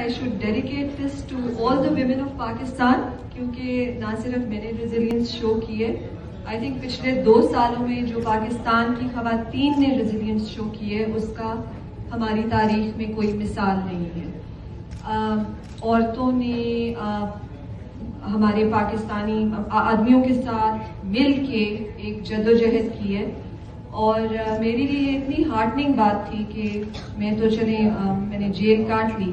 I should dedicate this to all the women of Pakistan, کیونکہ نہ صرف میں نے ریزیلینس شو کی ہے. آئی تھنک پچھلے 2 سالوں میں جو پاکستان کی خواتین نے ریزیلینس شو کی ہے اس کا ہماری تاریخ میں کوئی مثال نہیں ہے. عورتوں نے ہمارے پاکستانی آدمیوں کے ساتھ مل کے ایک جدوجہد کی ہے, اور میرے لیے یہ اتنی ہارٹننگ بات تھی کہ میں تو میں نے جیل کاٹ لی,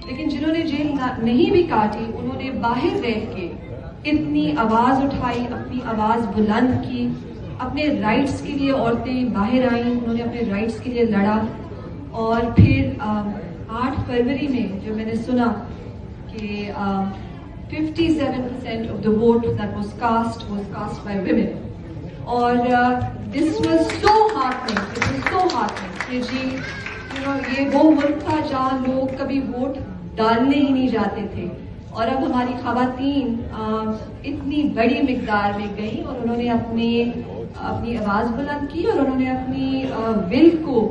لیکن جنہوں نے جیل نہیں بھی کاٹی انہوں نے باہر رہ کے اتنی آواز اٹھائی, اپنی آواز بلند کی, اپنے رائٹس کے لیے عورتیں باہر آئیں, انہوں نے اپنے رائٹس کے لیے لڑا. اور پھر 8 فروری میں جب میں نے سنا کہ 57% of the vote that was cast by women, اور this was so heartening, it was so heartening کہ جی یہ وہ ملک تھا جہاں لوگ کبھی ووٹ ڈالنے ہی نہیں جاتے تھے, اور اب ہماری خواتین اتنی بڑی مقدار میں گئیں اور انہوں نے اپنی آواز بلند کی, اور انہوں نے اپنی ول کو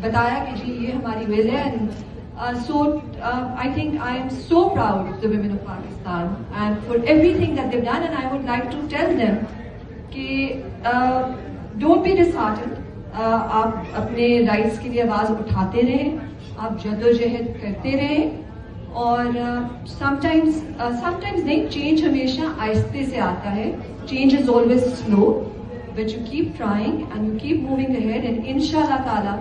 بتایا کہ جی یہ ہماری ول ہے. So I think I am so proud of the women of Pakistan and for everything that they've done, and I would like to tell them کہ don't be disheartened. آپ اپنے رائٹس کے لیے آواز اٹھاتے رہیں, آپ جدوجہد کرتے رہیں, اور sometimes نہیں, چینج ہمیشہ آہستہ سے آتا ہے. Change is always slow, but you keep trying and you keep moving ahead, and inshallah ta'ala